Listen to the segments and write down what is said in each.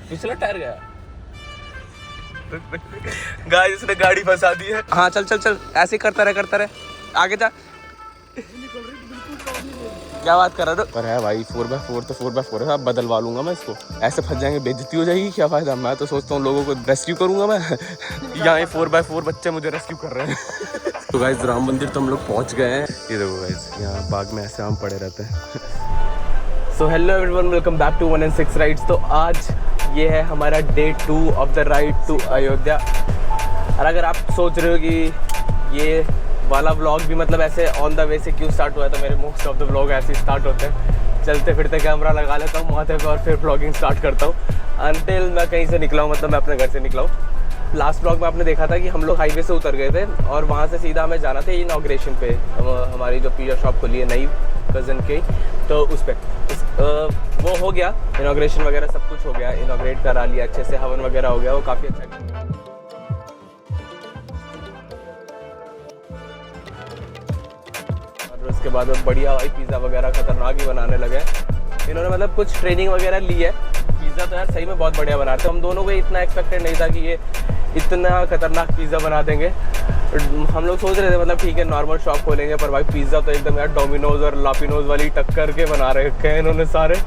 पिछला टायर गया। गाइस इसने गाड़ी फंसा दी है। हाँ चल चल चल, ऐसे ही करता रहे आगे जा। क्या बात कर रहा है? पर है भाई 4x4 तो 4x4 है, अब बदलवा लूंगा मैं इसको। ऐसे फंस जाएंगे, बेइज्जती हो जाएगी, क्या फायदा। मैं तो सोचता हूँ लोगों को रेस्क्यू करूंगा मैं। यहाँ 4x4 बच्चे मुझे रेस्क्यू कर रहे हैं। तो गाइस राम मंदिर तो हम लोग पहुंच गए हैं। ये देखो गाइस, यहाँ बाग में ऐसे आम पड़े रहते हैं। So hello everyone, welcome back to 1&6 rides. तो आज ये है हमारा day 2 of the ride to Ayodhya. और अगर आप सोच रहे हो कि ये वाला व्लॉग भी मतलब ऐसे ऑन द वे से क्यों स्टार्ट हुआ है, तो मेरे मोस्ट ऑफ द व्लॉग ऐसे ही स्टार्ट होते हैं। चलते फिरते कैमरा लगा लेता हूँ माथे पे और फिर व्लॉगिंग स्टार्ट करता हूँ अनटिल मैं कहीं से निकला हूँ, मतलब मैं अपने घर से निकला हूँ। लास्ट व्लॉग में आपने देखा था कि हम लोग हाईवे से उतर गए थे और वहाँ से सीधा हमें जाना था इनॉग्रेशन पे। हमारी जो पिज़्ज़ा शॉप खुली है नई कज़न की, तो उस पर वो हो गया इनॉग्रेशन वगैरह, सब कुछ हो गया, इनॉग्रेट करा लिया अच्छे से, हवन वगैरह हो गया, वो काफ़ी अच्छा। उसके बाद में बढ़िया भाई पिज़्ज़ा वगैरह खतरनाक ही बनाने लगे। इन्होंने मतलब कुछ ट्रेनिंग वगैरह ली है। पिज़्ज़ा तो यार सही में बहुत बढ़िया बनाते हैं। हम दोनों को इतना एक्सपेक्टेड नहीं था कि ये इतना खतरनाक पिज़्ज़ा बना देंगे। हम लोग सोच रहे थे मतलब ठीक है नॉर्मल शॉप खोलेंगे, पर भाई पिज़्ज़ा तो एकदम यार डोमिनोज और लापिनोज वाली टक्कर के बना रखे हैं इन्होंने सारे,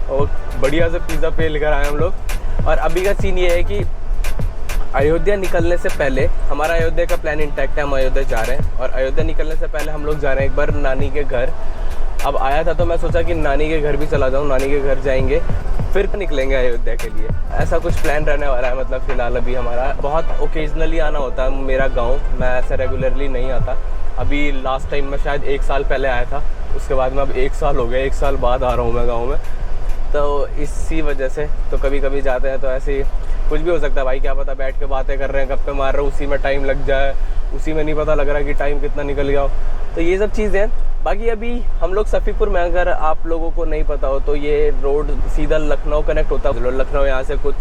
और बढ़िया से पिज़्ज़ा पे लेकर आए हम लोग। और अभी का सीन ये है कि अयोध्या निकलने से पहले हमारा अयोध्या का प्लान इंटैक्ट है, हम अयोध्या जा रहे हैं। और अयोध्या निकलने से पहले हम लोग जा रहे हैं एक बार नानी के घर। अब आया था तो मैं सोचा कि नानी के घर भी चला जाऊँ, नानी के घर जाएंगे फिर निकलेंगे अयोध्या के लिए। ऐसा कुछ प्लान रहने वाला है। मतलब फ़िलहाल अभी हमारा बहुत ओकेजनली आना होता है मेरा गाँव, मैं ऐसे रेगुलरली नहीं आता। अभी लास्ट टाइम मैं शायद 1 साल पहले आया था, उसके बाद में अब 1 साल हो गया, 1 साल बाद आ रहा हूँ मैं गाँव में। तो इसी वजह से तो कभी कभी जाते हैं तो ऐसे ही कुछ भी हो सकता है भाई, क्या पता बैठ के बातें कर रहे हैं, गप्पे मार रहे हैं, उसी में टाइम लग जाए, उसी में नहीं पता लग रहा कि टाइम कितना निकल गया हो। तो ये सब चीज़ें हैं। बाकी अभी हम लोग सफ़ीपुर में, अगर आप लोगों को नहीं पता हो तो ये रोड सीधा लखनऊ कनेक्ट होता है। लखनऊ यहाँ से कुछ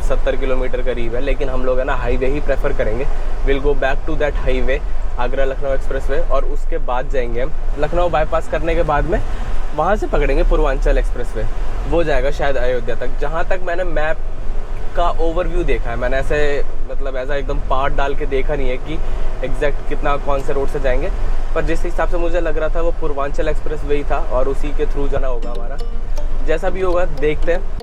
70 किलोमीटर करीब है, लेकिन हम लोग है ना हाईवे ही प्रेफर करेंगे। Will go back to that highway, Agra Lucknow expressway, और उसके बाद जाएंगे हम लखनऊ बाईपास करने के बाद में वहाँ से पकड़ेंगे पूर्वांचल एक्सप्रेस वे, वो जाएगा शायद अयोध्या तक। जहाँ तक मैंने मैप का ओवरव्यू देखा है, मैंने ऐसे मतलब ऐसा एकदम पार्ट डाल के देखा नहीं है कि एग्जैक्ट कितना कौन से रोड से जाएंगे, पर जिस हिसाब से मुझे लग रहा था वो पूर्वांचल एक्सप्रेस वे ही था और उसी के थ्रू जाना होगा हमारा। जैसा भी होगा देखते हैं।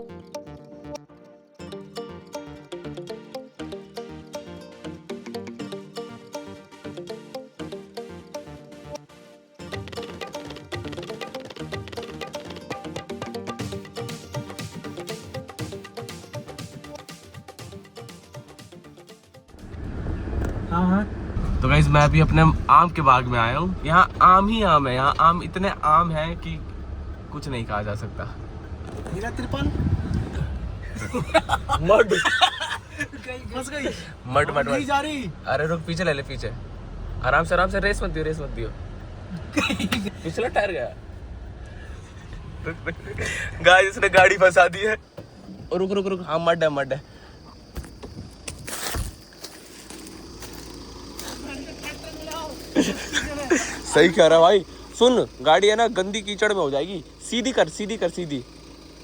हाँ। तो गाइस मैं अभी अपने आम के बाग में आया हूँ। यहाँ आम ही आम है, यहाँ आम इतने आम हैं कि कुछ नहीं कहा जा सकता। मेरा तिरपन मड फंस गई, मड मड नहीं जा रही। अरे रुक, पीछे ले ले, पीछे आराम से रेस मत दियो, रेस मत दियो। पिछला टायर गया। गाइस इसने गाड़ी फंसा दी है। रुक रुक रुक, हाँ मड है। सही कह रहा भाई। सुन, गाड़ी है ना गंदी कीचड़ में हो जाएगी। सीधी कर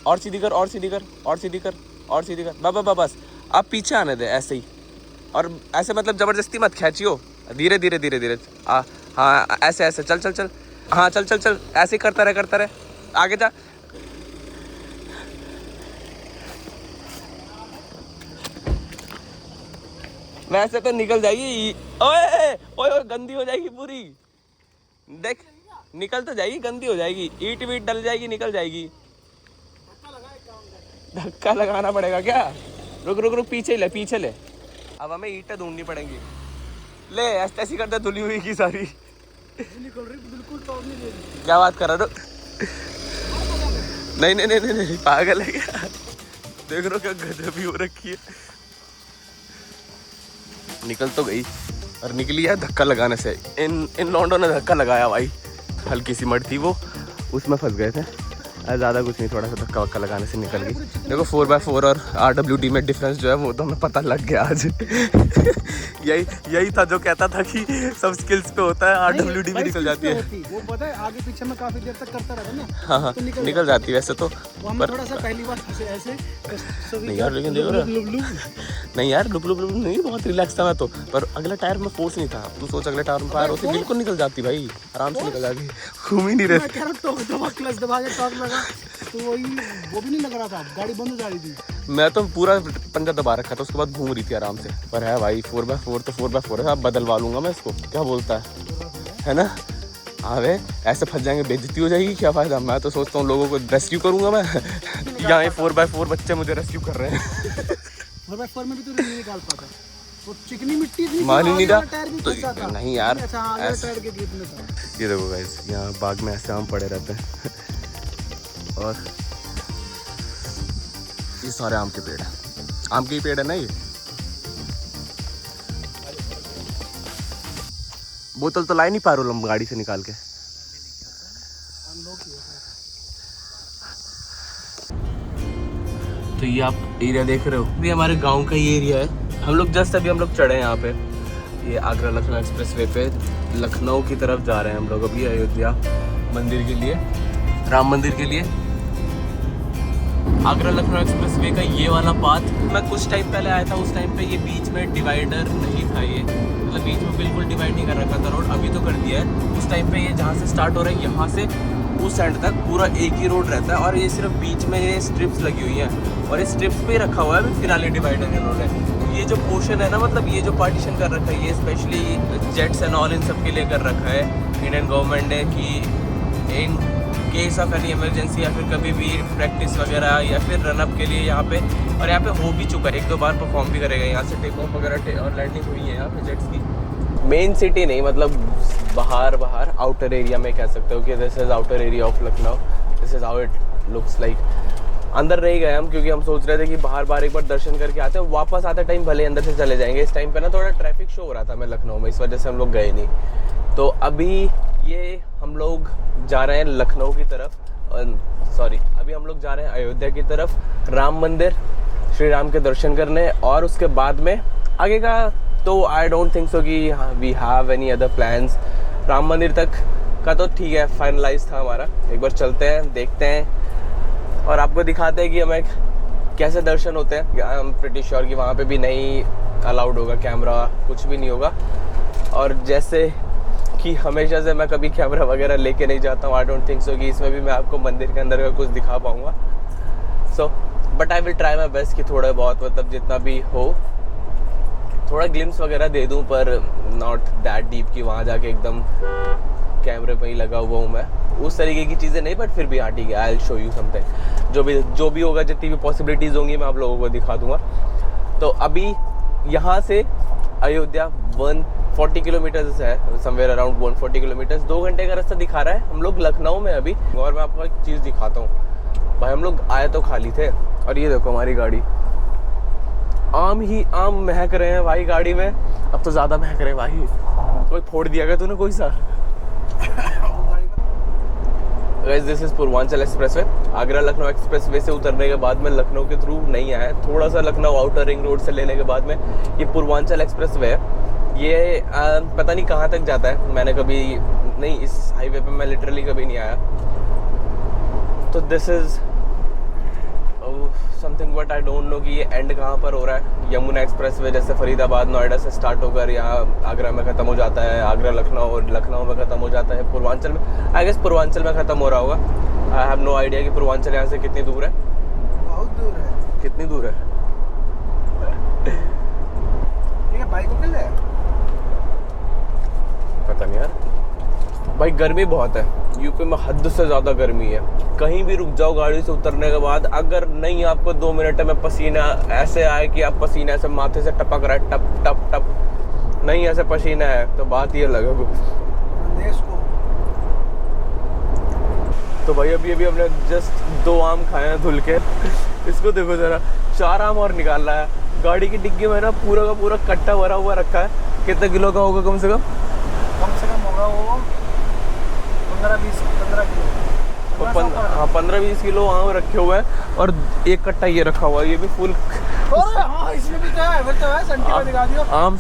और सीधी कर। बस अब पीछे आने दे ऐसे ही, और ऐसे मतलब जबरदस्ती मत खींचियो, धीरे। हाँ ऐसे चल। हाँ चल, ऐसे ही करता रहे आगे जा। वैसे तो निकल जाएगी। ओए गंदी हो जाएगी पूरी, देख निकल तो जाएगी, गंदी हो जाएगी, ईट वीट डल जाएगी, निकल जाएगी। धक्का लगाना पड़ेगा क्या? रुक पीछे ले। अब हमें ईंटें ढूंढनी पड़ेंगी। ले ऐसी करते धुली हुई की सारी निकल रही, बिल्कुल टॉप नहीं दे रही। क्या बात कर रहा हो? नहीं पागल है क्या? देख रहे हो क्या गजब ही हो रखी है। निकल तो गई, और निकली है धक्का लगाने से। इन लौंडों ने धक्का लगाया भाई, हल्की सी मड थी वो, उसमें फंस गए थे। ज़्यादा कुछ नहीं, थोड़ा सा धक्का वक्का लगाने से निकल गई। देखो 4x4 और RWD में डिफरेंस जो है वो तो हमें पता लग गया आज। यही था जो कहता था कि सब स्किल्स पे होता है, RWD भी निकल जाती है। वो पता है आगे पीछे में काफी देर तक करता रहता ना। हाँ हाँ, तो निकल जाती है वैसे तो। पर थोड़ा सा पहली बार ऐसे नहीं यार, लेकिन देखो नहीं यार, लुप लुप नहीं, बहुत रिलैक्स था मैं तो। पर अगला टायर में फोर्स नहीं था। तू सोच अगले टायर में फायर होती बिल्कुल निकल जाती भाई, आराम से निकल जाती, घूम ही नहीं रहे। क्लच दबा के टॉक लगा तो वो भी नहीं लग रहा था, गाड़ी बंद हो जा रही थी। मैं तो पूरा पंजा दबा रखा था, उसके बाद घूम रही थी आराम से। पर है भाई 4x4 तो 4x4 है, अब बदलवा लूंगा मैं इसको। क्या बोलता है ना? हाँ वे ऐसे फंस जाएंगे, बेइज्जती हो जाएगी, क्या फायदा। मैं तो सोचता हूँ लोगों को रेस्क्यू करूंगा मैं। यहाँ 4x4 बच्चे मुझे रेस्क्यू कर रहे हैं। 4x4 में भी तो नहीं निकाल पाता, वो चिकनी मिट्टी थी, मान ही नहीं रहा तो नहीं यार। अच्छा आगे टायर के ग्रिप में था। ये देखो गाइस, यहाँ बाग में ऐसे आम पड़े रहते हैं। और ये सारे आम के पेड़ हैं, आम के ही पेड़ है ना ये। बोतल तो लाई नहीं पा रहा गाड़ी से निकाल के। तो ये आप एरिया देख रहे हो, ये हमारे गांव का ही एरिया है। हम लोग जस्ट अभी हम लोग चढ़े हैं यहाँ पे, ये आगरा लखनऊ एक्सप्रेस वे पे लखनऊ की तरफ जा रहे हैं हम लोग अभी, अयोध्या मंदिर के लिए, राम मंदिर के लिए। आगरा लखनऊ एक्सप्रेस वे का ये वाला पाथ, मैं कुछ टाइम पहले आया था, उस टाइम पे ये बीच में डिवाइडर नहीं था, ये मतलब बीच में बिल्कुल डिवाइड नहीं कर रखा था रोड, अभी तो कर दिया है। उस टाइम पे ये जहाँ से स्टार्ट हो रहा है यहाँ से उस एंड तक पूरा एक ही रोड रहता है, और ये सिर्फ बीच में ये स्ट्रिप्स लगी हुई हैं, और ये स्ट्रिप्स पे रखा हुआ है अभी फिलहाल ये डिवाइडर रोड है। ये जो पोर्शन है ना, मतलब ये जो पार्टीशन कर रखा है, ये specially jets and all in सब के लिए कर रखा है इंडियन गवर्नमेंट ने, कि in case of any emergency या फिर कभी भी प्रैक्टिस वगैरह या फिर रनअप के लिए यहाँ पे। और यहाँ पे हो भी चुका है, 1-2 बार परफॉर्म भी करेगा। यहाँ से टेक ऑफ वगैरह और लैंडिंग हुई है यहाँ पे जेट्स की। मेन सिटी नहीं, मतलब बाहर आउटर एरिया में कह सकते हो कि this is outer area of Lucknow, this is how it looks like. अंदर रह गए हम क्योंकि हम सोच रहे थे कि बाहर एक बार दर्शन करके आते हैं, वापस आते टाइम भले अंदर से चले जाएंगे। इस टाइम पे ना थोड़ा ट्रैफिक शो हो रहा था मैं लखनऊ में, इस वजह से हम लोग गए नहीं। तो अभी ये हम लोग जा रहे हैं लखनऊ की तरफ, सॉरी अभी हम लोग जा रहे हैं अयोध्या की तरफ, राम मंदिर श्री राम के दर्शन करने। और उसके बाद में आगे का तो आई डोंट थिंक सो कि we have any other plans. Ram Mandir तक का तो ठीक है, फाइनलाइज था हमारा। एक बार चलते हैं, देखते हैं और आपको दिखाते हैं कि हमें कैसे दर्शन होते हैं। आई एम प्रीटी श्योर कि वहाँ पे भी नहीं अलाउड होगा कैमरा, कुछ भी नहीं होगा। और जैसे कि हमेशा से मैं कभी कैमरा वगैरह लेके नहीं जाता हूँ, आई डोंट थिंक सो कि इसमें भी मैं आपको मंदिर के अंदर का कुछ दिखा पाऊँगा। So but I will try my best कि थोड़ा बहुत मतलब जितना भी हो थोड़ा ग्लिम्स वगैरह दे दूँ, पर नॉट दैट डीप कि वहाँ जाके एकदम कैमरे पे ही लगा हुआ हूँ मैं, उस तरीके की चीज़ें नहीं। बट फिर भी हाँ ठीक है, I will show you something. जो भी होगा, जितनी भी पॉसिबिलिटीज़ होंगी मैं आप लोगों को दिखा दूँगा। तो अभी यहाँ से अयोध्या 140 किलोमीटर्स है, समवेयर अराउंड 140 किलोमीटर्स, 2 घंटे का रास्ता दिखा रहा है। हम लोग लखनऊ में अभी। और मैं आपको एक चीज़ दिखाता हूँ भाई, हम लोग आए तो खाली थे और ये देखो हमारी गाड़ी, आम ही आम महक रहे हैं भाई गाड़ी में। अब तो ज़्यादा महक रहे हैं भाई, कोई फोड़ दिया गया तूने कोई सा। Guys this is Purvanchal expressway. Agra Lucknow expressway से उतरने के बाद में लखनऊ के थ्रू नहीं आया, थोड़ा सा लखनऊ आउटर रिंग रोड से लेने के बाद में ये पूर्वांचल एक्सप्रेसवे है। ये पता नहीं कहाँ तक जाता है, मैंने कभी नहीं, इस हाईवे पे मैं लिटरली कभी नहीं आया। तो this is something but I don't know कि ये एंड कहाँ पर हो रहा है। यमुना एक्सप्रेसवे जैसे फरीदाबाद नोएडा से स्टार्ट होकर यहाँ आगरा में ख़त्म हो जाता है, आगरा लखनऊ और लखनऊ में ख़त्म हो जाता है, पूर्वांचल में आई गेस पूर्वांचल में ख़त्म हो रहा होगा। आई हैव नो आइडिया कि पूर्वांचल यहाँ से कितनी दूर है। बहुत दूर है। कितनी दूर है? ये बाइक को ले पता नहीं यार भाई, गर्मी बहुत है यूपी में, हद से ज़्यादा गर्मी है। कहीं भी रुक जाओ गाड़ी से उतरने के बाद, अगर नहीं आपको 2 मिनट में पसीना ऐसे आए कि आप पसीना ऐसे माथे से टपक रहा है, टप टप टप, नहीं ऐसे पसीना है तो बात ये लगा को। तो भाई अभी हमने जस्ट 2 आम खाए हैं धुल के। इसको देखो जरा, 4 आम और निकाल रहा है। गाड़ी की डिग्गी में ना पूरा का पूरा कट्टा भरा हुआ रखा है। कितने किलो का होगा कम से कम? होगा वो 15-20 किलो। हाँ 15-20 किलो आम रखे हुए हैं और एक कट्टा ये रखा हुआ है, ये भी फुल हाँ इसमें भी तो है, वो तो है संटी में दिखा दियो। आम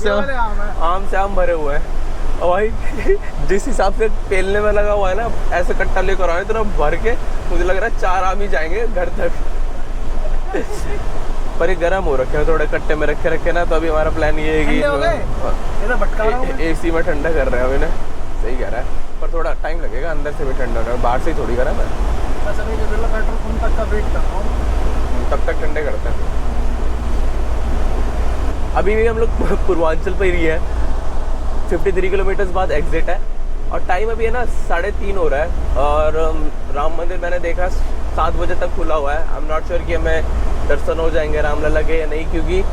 से आम भरे हुए हैं। और भाई जिस हिसाब से पेलने में लगा हुआ है ना, ऐसे कट्टा लेकर आए तो भर के मुझे लग रहा है 4 आम ही जाएंगे घर तक। पर ये गर्म हो रखे हैं थोड़े, कट्टे में रखे ना, तो अभी हमारा प्लान ये है कि एसी में ठंडा कर रहे हैं अभी ना। सही कह रहा है, पर थोड़ा टाइम लगेगा, अंदर से भी ठंडा होने में, बाहर से ही थोड़ी गर्म है। तब तक ठंडे करते हैं। अभी भी हम लोग पूर्वांचल पे ही है, 53 किलोमीटर बाद एग्जिट है और टाइम अभी है ना 3:30 हो रहा है। और राम मंदिर मैंने देखा 7 बजे तक खुला हुआ है। आई एम नॉट श्योर कि हमें दर्शन हो जाएंगे रामलला के या नहीं, क्योंकि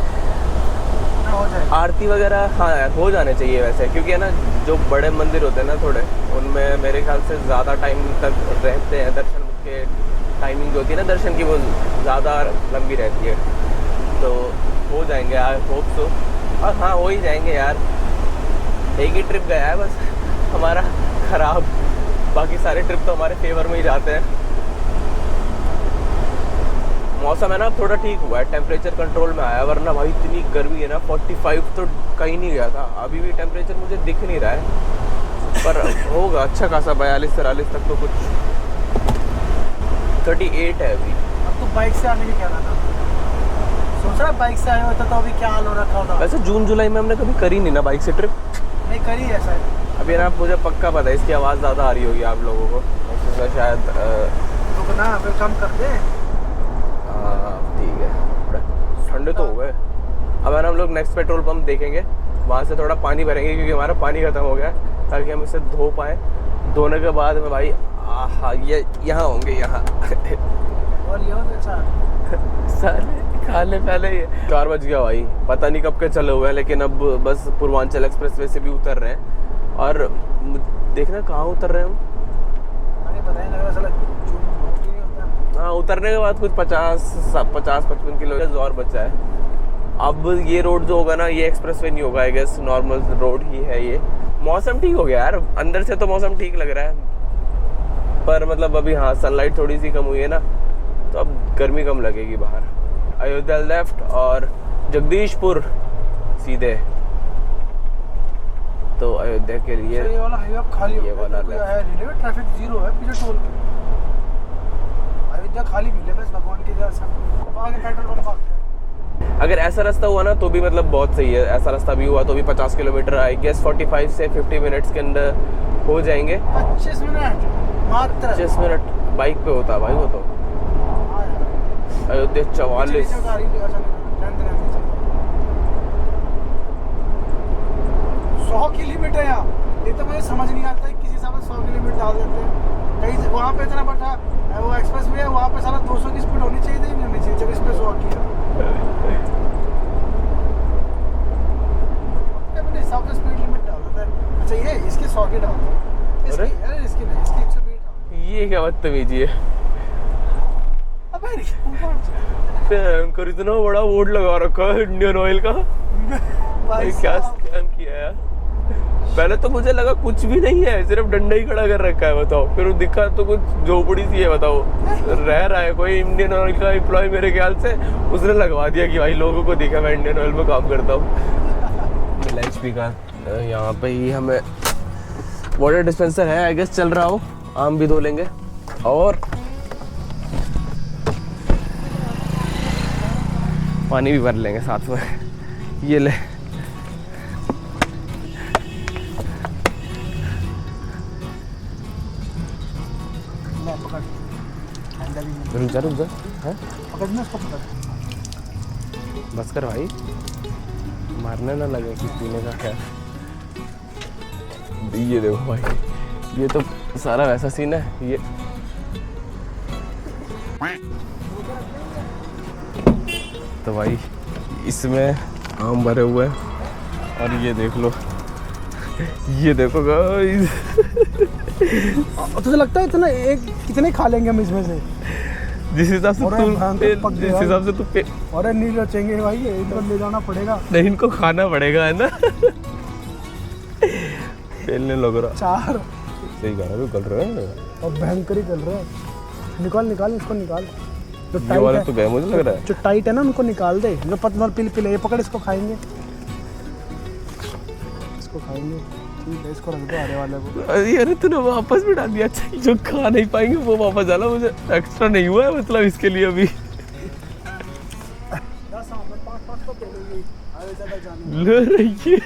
आरती वगैरह हाँ यार हो जाने चाहिए वैसे, क्योंकि है ना जो बड़े मंदिर होते हैं ना थोड़े, उनमें मेरे ख्याल से ज़्यादा टाइम तक रहते हैं। दर्शन के टाइमिंग जो होती है ना दर्शन की, वो ज़्यादा लंबी रहती है, तो हो जाएंगे यार, होप सो। और हाँ हो ही जाएंगे यार, एक ही ट्रिप गया है बस हमारा ख़राब, बाकी सारे ट्रिप तो हमारे फेवर में ही जाते हैं। मौसम है ना थोड़ा ठीक हुआ है, टेम्परेचर कंट्रोल में आया, वरना भाई इतनी गर्मी है ना, 45 तो कहीं नहीं गया था। अभी भी टेम्परेचर मुझे दिख नहीं रहा है, पर होगा अच्छा खासा 42-43 तक तो कुछ। 38 है अभी। अब तो बाइक से आने की क्या था, सोच रहा बाइक से आया होता तो अभी क्या हाल हो रखा होता। वैसे जून जुलाई में हमने कभी करी नहीं ना बाइक से ट्रिप, नहीं करी है शायद। अभी ना मुझे पक्का पता है इसकी आवाज़ ज़्यादा आ रही होगी आप लोगों को, शायद तो ना फिर कम कर दे। ठीक है, ठंडे तो हो गए। अब है ना हम लोग नेक्स्ट पेट्रोल पंप देखेंगे, वहाँ से थोड़ा पानी भरेंगे, क्योंकि हमारा पानी खत्म हो गया है, ताकि हम इसे धो पाएँ। धोने के बाद में भाई ये यहाँ होंगे यहाँ और ये अच्छा साले खाने पहले ही 4 बज गया भाई, पता नहीं कब के चले हुए हैं, लेकिन अब बस पूर्वांचल एक्सप्रेसवे से भी उतर रहे हैं। और देखना कहाँ उतर रहे हैं हम, हाँ उतरने के बाद कुछ 50-55 किलोमीटर और बचा है। अब ये रोड जो होगा ना, ये एक्सप्रेसवे नहीं होगा, आई गेस नॉर्मल रोड ही है ये। मौसम ठीक हो गया यार, अंदर से तो मौसम ठीक लग रहा है, पर मतलब अभी हाँ सनलाइट थोड़ी सी कम हुई है ना, तो अब गर्मी कम लगेगी बाहर। अयोध्या लेफ्ट और जगदीशपुर सीधे, तो अयोध्या के लिए ये वाला हाईवे खाली ये वाला लेफ्ट, ट्रैफिक जीरो है पीछे टोल। अयोध्या खाली मिले बस भगवान के दर्शन, आगे पेट्रोल पंप आ गया। अगर ऐसा रास्ता हुआ ना तो भी मतलब बहुत सही है, ऐसा रास्ता भी हुआ तो भी 50 किलोमीटर आई गेस 45 से 50 मिनट्स के अंदर हो जाएंगे। 25 मिनट मात्र, 25 मिनट बाइक पे होता है भाई वो तो। अयोध्या 44 100 किलोमीटर है यहाँ, ये तो मुझे समझ नहीं आता है किस हिसाब से 100 किलोमीटर डाल देते हैं। कहीं वहाँ पे इतना बड़ा वो एक्सप्रेस वे है, वहाँ पे सारा 200 की स्पीड होनी चाहिए थी, नहीं होनी चाहिए, जब इस पे 100 की है। अपने हिसाब से स्पीड लिमिट डाल देता है। अच्छा ये इसके 100 की डालते हैं, इसकी नहीं, इसकी 120 डालते हैं। ये क्या बदतमीजी है, उनको इतना बड़ा बोर्ड लगा रखा है इंडियन ऑयल का, भाई क्या स्कैम किया यार। पहले तो मुझे लगा कुछ भी नहीं है, सिर्फ डंडा ही खड़ा कर रखा है, बताओ। फिर दिखा तो कुछ झोपड़ी सी है, बताओ रह रहा है कोई इंडियन ऑयल का एम्प्लॉय मेरे ख्याल से, उसने लगवा दिया कि भाई लोगों को दिखा मैं इंडियन ऑयल में काम करता हूँ। एचपी का यहाँ पे ही हमें वाटर डिस्पेंसर है, आई गेस चल रहा हो, आम भी धो लेंगे और पानी भी भर लेंगे साथ में। ये ले रुक जा है, बस कर भाई, मारने ना लगे कि पीने का है। ये देखो भाई, ये तो सारा वैसा सीन है। ये तो भाई इसमें आम भरे हुए हैं और ये देख लो, ये देखो गाइस। तुझे लगता है इतना एक कितने खा लेंगे हम इसमें से? जिस हिसाब से तू अरे नहीं बचेंगे भाई, इनको ले जाना पड़ेगा। नहीं इनको खाना पड़ेगा, है ना। पेलने लग रहा 4 सही कह रहा है, चल रहा है और भयंकर ही चल रहा है। निकाल निकाल इसको निकाल। जो ये टाइट वाला है, तो गया मुझे लग रहा है। जो टाइट है ना उनको निकाल दे। जो पतला पिल ये पकड़, इसको खाएंगे, इसको खाएंगे। ठीक है, इसको रख दो आरे वाले को। अरे तूने वापस भी डाल दिया। अच्छा, जो खा नहीं पाएंगे वो वापस डाला। मुझे एक्स्ट्रा नहीं हुआ है मतलब इसके लिए अभी। ले रही है।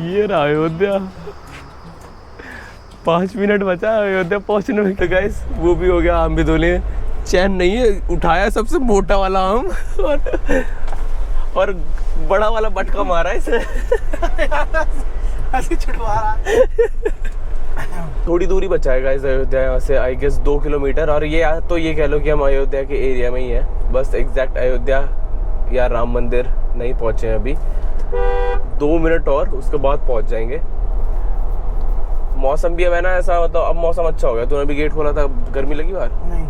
ये रहा अयोध्या। 5 मिनट बचा है अयोध्या पहुंचने में। तो गाइस वो भी हो गया, आम भी धो लिए। चैन नहीं है, उठाया सबसे मोटा वाला आम और बड़ा वाला बटका मारा है इसे। ऐसे छुटवा रहा। थोड़ी दूरी बचा है गाइस अयोध्या यहाँ से, आई गेस 2 किलोमीटर। और ये तो ये कह लो कि हम अयोध्या के एरिया में ही है। बस एग्जैक्ट अयोध्या या राम मंदिर नहीं पहुंचे हैं अभी। 2 मिनट और उसके बाद पहुंच जाएंगे। मौसम भी अब है ना ऐसा, मतलब अब मौसम अच्छा हो गया। तूने भी गेट खोला था, गर्मी लगी बाहर? नहीं,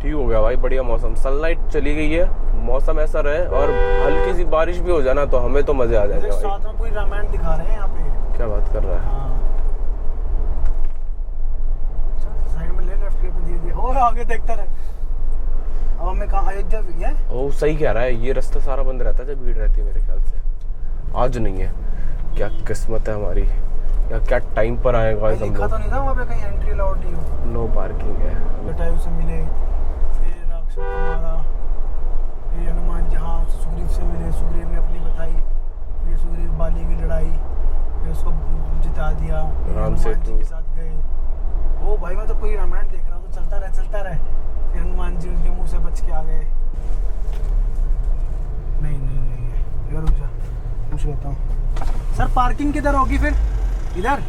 ठीक हो गया भाई, बढ़िया मौसम। सनलाइट चली गई है, मौसम ऐसा रहे और हल्की सी बारिश भी हो जाना तो हमें तो मजे आ जाएंगे भाई। साथ में पूरी रामायण दिखा रहे हैं यहाँ पे। क्या बात कर रहा है? हाँ। साइड में ले, लेफ्ट पे धीरे-धीरे। और आगे देखता रहे। अब हमें कहाँ, अयोध्या भी है? ओ सही कह रहा है, ये रास्ता सारा बंद रहता है जब भीड़ रहती है मेरे ख्याल से। आज नहीं है। क्या किस्मत है हमारी, या क्या टाइम पर आएगा हम लिखा तो लोग। नहीं था वहाँ पे कहीं एंट्री अलाउड नहीं हो। नो पार्किंग है। जटायु से मिले, फिर राक्षस को मारा, फिर हनुमान जी, हाँ सुग्रीव से मिले, सुग्रीव ने अपनी बताई, फिर सुग्रीव बाली की लड़ाई, फिर उसको जिता दिया, फिर राम हनुमान सेतु। जी के साथ गए। ओ भाई मैं तो पूरी रामायण देख रहा हूँ, तो चलता रहे। फिर हनुमान जी उनके मुंह से बच के आ गए। नहीं है, इधर रुक जा, पूछ लेता हूँ। सर पार्किंग किधर होगी फिर? इधर?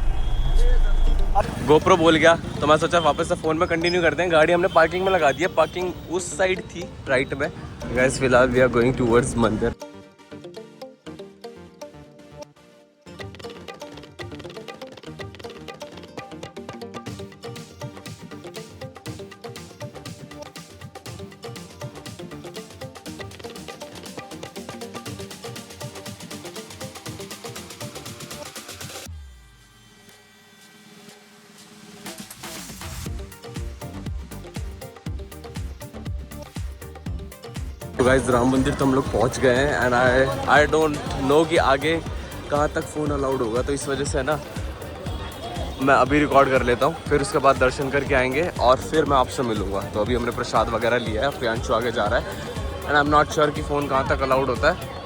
गोप्रो बोल गया तो मैं सोचा वापस से फोन में कंटिन्यू करते हैं। गाड़ी हमने पार्किंग में लगा दी है। पार्किंग उस साइड थी राइट में। गाइस फिलहाल वी आर गोइंग टुवर्ड्स मंदिर। तो गाइस राम मंदिर तो हम लोग पहुंच गए हैं। एंड आई डोंट नो कि आगे कहाँ तक फ़ोन अलाउड होगा, तो इस वजह से ना मैं अभी रिकॉर्ड कर लेता हूँ। फिर उसके बाद दर्शन करके आएंगे और फिर मैं आपसे मिलूंगा। तो अभी हमने प्रसाद वगैरह लिया है, प्रियांशु आगे जा रहा है। And I am not sure कि फ़ोन कहाँ तक अलाउड होता है।